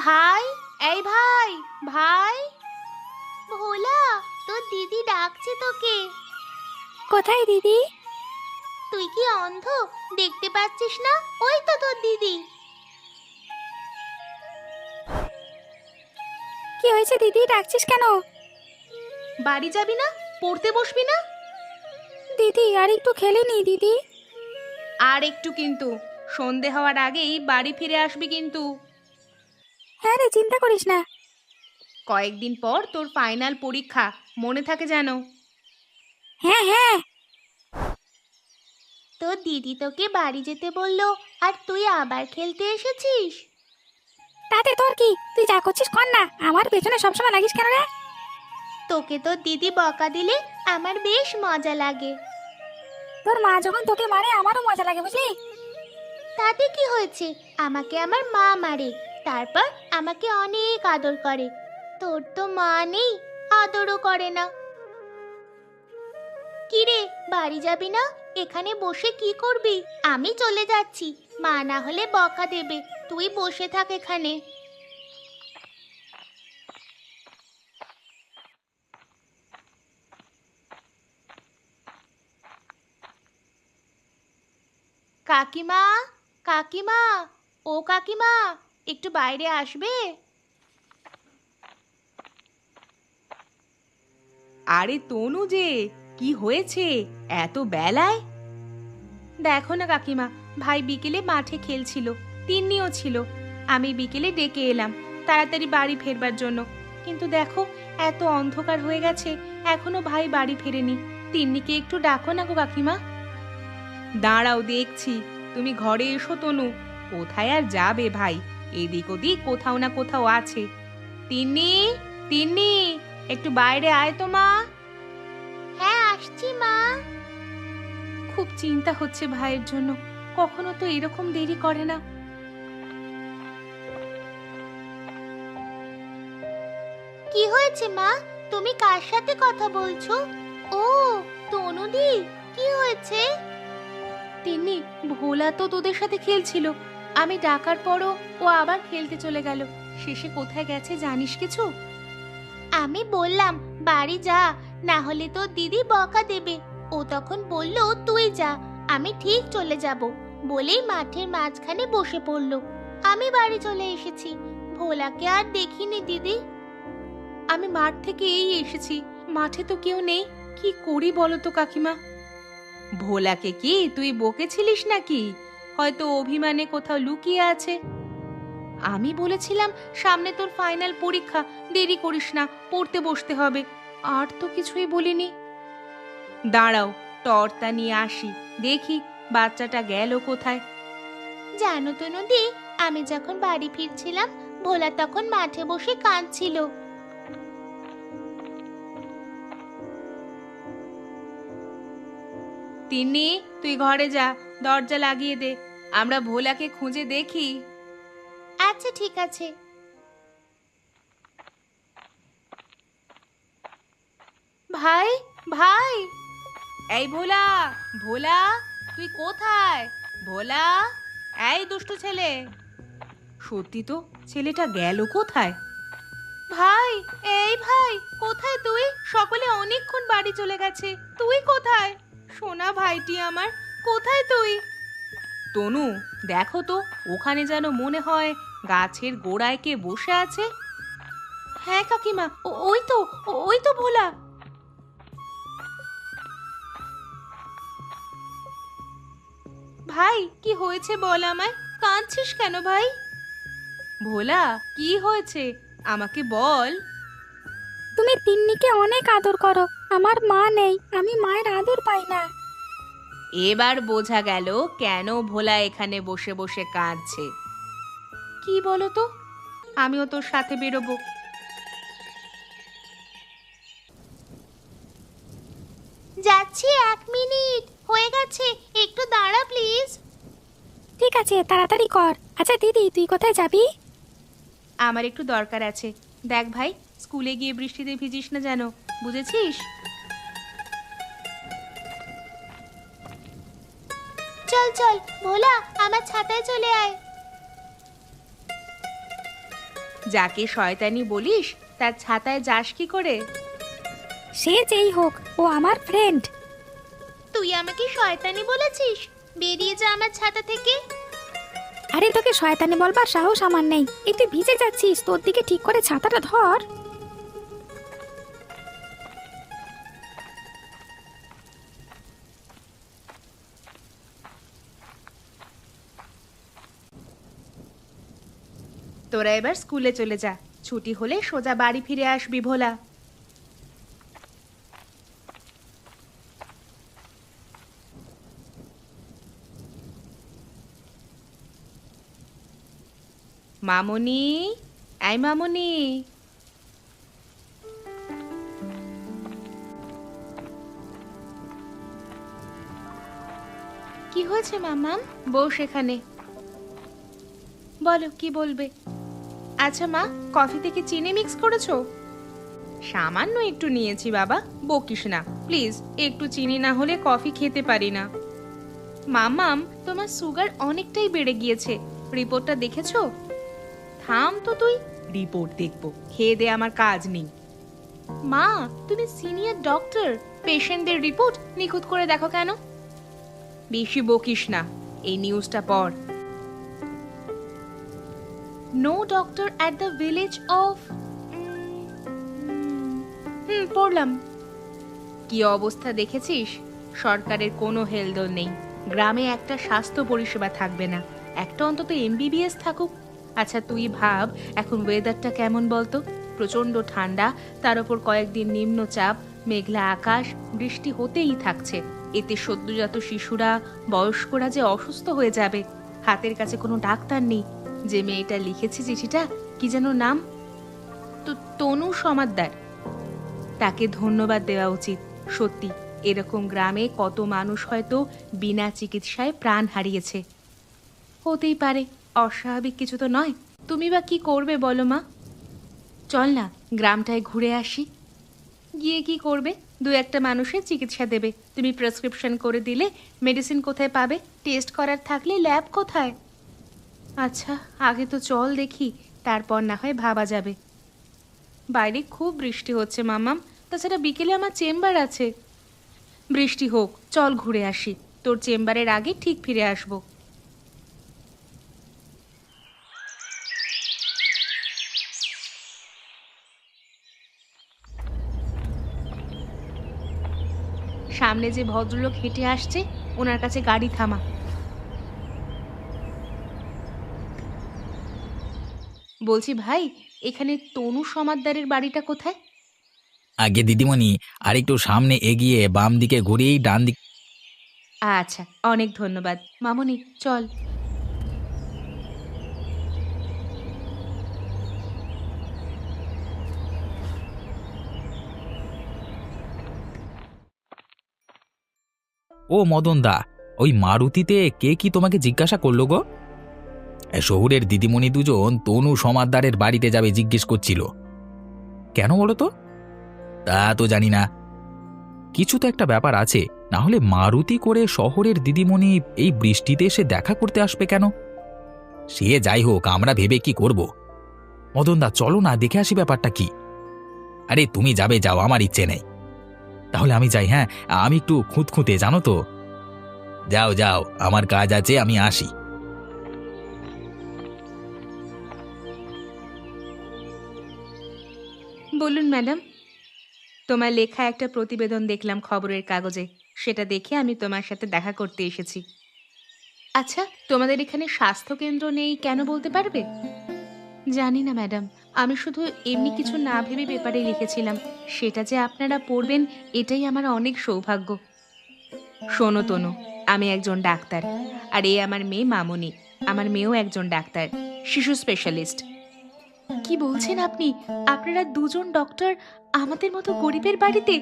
ভাই, এই ভাই, ভাই। ভোলা, তোর দিদি ডাকছে তোকে। কোথায় দিদি? তুই কি অন্ধ? দেখতে পাচ্ছিস না? ওই তো তোর দিদি। কি হয়েছে দিদি, ডাকছিস কেন? বাড়ি যাবি না? পড়তে বসবি না? দিদি আর একটু খেলে নি দিদি। আর একটু কিন্তু, সন্ধে হওয়ার আগেই বাড়ি ফিরে আসবি কিন্তু। হ্যাঁ রে, চিন্তা করিস না। কয়েকদিন পর তোর ফাইনাল পরীক্ষা, মনে থাকে যেন। হ্যাঁ হ্যাঁ। তোর দিদি তোকে বাড়ি যেতে বললো, আর তুই আবার খেলতে এসেছিস। তাতে তোর কি? তুই যা করছিস কর না, আমার পেছনে সবসময় লাগিস কেন রে? তোকে তোর দিদি বকা দিলে আমার বেশ মজা লাগে। তোর মা যখন তোকে মারে আমারও মজা লাগে, বুঝলি? তাতে কি হয়েছে? আমাকে আমার মা মারে, তারপর আমাকে অনেক আদর করে। তোর তো মা নেই, আদরও করে না। কিরে, বাড়ি যাবি না? এখানে বসে কি করবি? আমি চলে যাচ্ছি, মা না হলে বকা দেবে। তুই বসে থাক এখানে। কাকিমা, কাকিমা, ও কাকিমা, একটু বাইরে আসবে? আরে তনু যে, কি হয়েছে এত বেলায়? দেখো না কাকিমা, ভাই বিকেলে মাঠে খেলছিল, তিন্নিও ছিল। আমি বিকেলে ডেকে এলাম তাড়াতাড়ি বাড়ি ফেরবার জন্য, কিন্তু দেখো এত অন্ধকার হয়ে গেছে, এখনো ভাই বাড়ি ফেরেনি। তিন্নিকে একটু ডাকো না গো কাকিমা। দাঁড়াও দেখছি, তুমি ঘরে এসো তনু। কোথায় আর যাবে ভাই, এদিক ওদিক কোথাও না কোথাও আছে। তিন্নি, তিন্নি, একটু বাইরে আয় তো মা। হ্যাঁ, আসছি মা। খুব চিন্তা হচ্ছে ভাইয়ের জন্য, কখনো তো এরকম দেরি করে না। কি হয়েছে মা? তুমি কার সাথে কথা বলছো? ও, তনুদি, কি হয়েছে? তিন্নি, ভোলা তো তোদের সাথে খেলছিল, আমি ডাকার পরও ও আবার খেলতে চলে গেল। শেষে কোথায় গেছে জানিস কিছু? আমি বললাম বাড়ি যা, না হলে তো দিদি বকা দেবে। ও তখন বলল তুই যা, আমি ঠিক চলে যাব বলেই মাঠের মাঝখানে বসে পড়ল। আমি বাড়ি চলে এসেছি, ভোলাকে আর দেখিনি দিদি। আমি মাঠ থেকে এই এসেছি, মাঠে তো কেউ নেই। কি করি বলো তো কাকিমা? ভোলাকে কি তুই বকেছিলিস নাকি? হয়তো অভিমানে কোথাও লুকিয়ে আছে। আমি বলেছিলাম সামনে তোর ফাইনাল পরীক্ষা, দেরি করিস না, পড়তে বসতে হবে। আর তো কিছুই বলিনি। দাঁড়াও, টর্চটা নিয়ে আসি, দেখি বাচ্চাটা গেল কোথায়। জানো তো নদী, আমি যখন বাড়ি ফিরছিলাম, ভোলা তখন মাঠে বসে কাঁদছিল। তিন্নি, তুই ঘরে যা, দরজা লাগিয়ে দে, আমরা ভোলাকে খুঁজে দেখি। আচ্ছা ঠিক আছে। ভাই, ভাই, এই ভোলা, ভোলা, তুই কোথায়? ভোলা, এই দুষ্টু ছেলে। সত্যি তো, ছেলেটা গেল কোথায়? ভাই, এই ভাই, কোথায় তুই? সকলে অনেকক্ষণ বাড়ি চলে গেছে, তুই কোথায়? সোনা ভাইটি আমার, কোথায় তুই? তনু, দেখো তো, ওখানে যেন মনে হয় গাছের গোড়ায় কে বসে আছে। হ্যাঁ কাকিমা, ওই তো, ওই তো ভোলা। ভাই, কি হয়েছে বল আমায়, কাঁদছিস কেন ভাই? ভোলা, কি হয়েছে আমাকে বল। তুমি তিন্নিকে অনেক আদর করো, আমার মা নেই, আমি মায়ের আদর পাই না। এবার বোঝা গেল কেন ভোলা এখানে বসে বসে কাঁদছে। কি বলো তো, আমিও তোর সাথে বেরোবো। যাচ্ছি, 1 মিনিট হয়ে গেছে, একটু দাঁড়া প্লিজ। ঠিক আছে, তাড়াতাড়ি কর। আচ্ছা দিদি, তুই কোথায় যাবি? আমার একটু দরকার আছে। দেখ ভাই, স্কুলে গিয়ে বৃষ্টিতে ভিজিস না যেন, বুঝেছিস? চল চল ভোলা, আমার ছাতায় চলে আয়। যাকে শয়তানি বলিস তার ছাতায় যাস কি করে? সে যেই হোক, ও আমার ফ্রেন্ড। তুই আমাকে শয়তানি বলেছিস? বেরিয়ে যা আমার ছাতা থেকে। আরে তোকে শয়তানি বলবার সাহস আমার নেই। এই তুই ভিজে যাচ্ছিস, তোর দিকে ঠিক করে ছাতাটা ধর। তোরা এবার স্কুলে চলে যা, ছুটি হলে সোজা বাড়ি ফিরে আসবি ভোলা। মামনি, এই মামনি। কি হয়েছে মামাম? বস এখানে, বলো কি বলবে। আচ্ছা মা, কফিতে কি চিনি মিক্স করেছো? সামান্য একটু নিয়েছি বাবা, বকিস না প্লিজ। একটু চিনি না হলে কফি খেতে পারি না। মামাম, তোমার সুগার অনেকটাই বেড়ে গিয়েছে, রিপোর্টটা দেখেছো? থাম তো তুই, রিপোর্ট দেখবো, খেয়ে দে আমার কাজ নেই। মা, তুমি সিনিয়র ডক্টর, পেশেন্টদের রিপোর্ট নিখুঁত করে দেখো কেন? বেশি বকিস না, এই নিউজটা পড়। No doctor at the village of, পড়লাম। কি অবস্থা দেখেছিস? সরকারের কোনো হেলদোল নেই, গ্রামে একটা স্বাস্থ্য পরিষেবা থাকবে না, একটা অন্তত এমবিবিএস থাকুক। আচ্ছা তুই ভাব, এখন ওয়েদারটা কেমন বলতো? প্রচন্ড ঠান্ডা, তার উপর কয়েকদিন নিম্নচাপ, মেঘলা আকাশ, বৃষ্টি হতেই থাকছে। এতে সদ্যজাত শিশুরা, বয়স্করা যে অসুস্থ হয়ে যাবে। হাতের কাছে কোনো ডাক্তার নেই। যে মেয়েটা লিখেছে চিঠিটা, কি যেন নাম, তো তনু সমাদ্দার, তাকে ধন্যবাদ দেওয়া উচিত। সত্যি, এরকম গ্রামে কত মানুষ হয়তো বিনা চিকিৎসায় প্রাণ হারিয়েছে। হতেই পারে, অস্বাভাবিক কিছু তো নয়। তুমি বা কি করবে বলো মা? চল না গ্রামটায় ঘুরে আসি। গিয়ে কি করবে? দু একটা মানুষের চিকিৎসা দেবে, তুমি প্রেসক্রিপশন করে দিলে মেডিসিন কোথায় পাবে? টেস্ট করার থাকলে ল্যাব কোথায়? আচ্ছা আগে তো চল দেখি, তারপর না হয় ভাবা যাবে। বাইরে খুব বৃষ্টি হচ্ছে মামাম, তাছাড়া বিকেলে আমার চেম্বার আছে। বৃষ্টি হোক, চল ঘুরে আসি, তোর চেম্বারের আগে ঠিক ফিরে আসবো। সামনে যে ভদ্রলোক হেঁটে আসছে, ওনার কাছে গাড়ি থামা। বলছি ভাই, এখানে তনু সমাদ্দারের বাড়িটা কোথায়? আগে দিদিমণি, আর একটু সামনে এগিয়ে বাম দিকে ঘুরেই ডান দিক। আচ্ছা, অনেক ধন্যবাদ মামুনি, চল। ও মদন দা, ওই মারুতিতে কে কি তোমাকে জিজ্ঞাসা করলো গো? শহুরের দিদিমণি দুজন তনু সমাদ্দারের বাড়িতে যাবে জিজ্ঞেস করছিল। কেন বলো তো? তা তো জানি না, কিছু তো একটা ব্যাপার আছে। না হলে মারুতি করে শহরের দিদিমণি এই বৃষ্টিতে এসে দেখা করতে আসবে কেন? সে যাই হোক, আমরা ভেবে কি করব। মদন দা চলো না, দেখে আসি ব্যাপারটা কি। আরে তুমি যাবে যাও, আমার ইচ্ছে নেই। তাহলে আমি যাই। হ্যাঁ, আমি একটু খুঁতখুঁতে, জানো তো। যাও যাও, আমার কাজ আছে, আমি আসি। বলুন ম্যাডাম। তোমার লেখা একটা প্রতিবেদন দেখলাম খবরের কাগজে, সেটা দেখে আমি তোমার সাথে দেখা করতে এসেছি। আচ্ছা, তোমাদের এখানে স্বাস্থ্য কেন্দ্র নেই কেন বলতে পারবে? জানি না ম্যাডাম, আমি শুধু এমনি কিছু না ভেবে পেপারে লিখেছিলাম। সেটা যে আপনারা পড়বেন, এটাই আমার অনেক সৌভাগ্য। শোনো তনু, আমি একজন ডাক্তার, আর এ আমার মেয়ে মামুনি। আমার মেয়েও একজন ডাক্তার, শিশু স্পেশালিস্ট। কি বলছেন আপনি? আপনারা দুজন ডক্টর আমাদের মতো গরিবের বাড়িতে?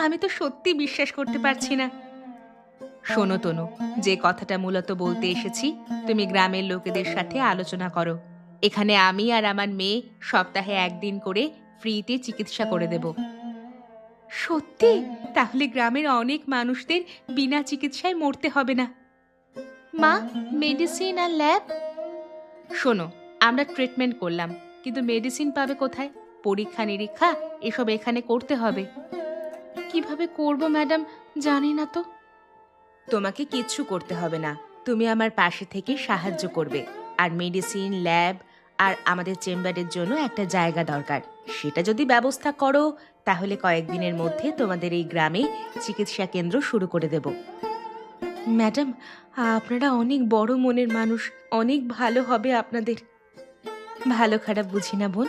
আমি তো সত্যি বিশ্বাস করতে পারছি না। শোনো তনু, যে কথাটা মূলত বলতে এসেছি, তুমি গ্রামের লোকেদের সাথে আলোচনা করো। এখানে আমি আর আমার মেয়ে সপ্তাহে একদিন করে ফ্রিতে চিকিৎসা করে দেব। সত্যি? তাহলে গ্রামের অনেক মানুষদের বিনা চিকিৎসায় মরতে হবে না। মা, মেডিসিন আর ল্যাব? শোনো, আমরা ট্রিটমেন্ট করলাম, কিন্তু মেডিসিন পাবে কোথায়? পরীক্ষা নিরীক্ষা এসব এখানে করতে হবে। কিভাবে করব ম্যাডাম, জানি না তো। তোমাকে কিচ্ছু করতে হবে না, তুমি আমার পাশে থেকে সাহায্য করবে। আর মেডিসিন, ল্যাব আর আমাদের চেম্বারের জন্য একটা জায়গা দরকার, সেটা যদি ব্যবস্থা করো তাহলে কয়েকদিনের মধ্যে তোমাদের এই গ্রামে চিকিৎসা কেন্দ্র শুরু করে দেব। ম্যাডাম, আপনারা অনেক বড় মনের মানুষ, অনেক ভালো হবে আপনাদের। ভালো খারাপ বুঝি না বোন,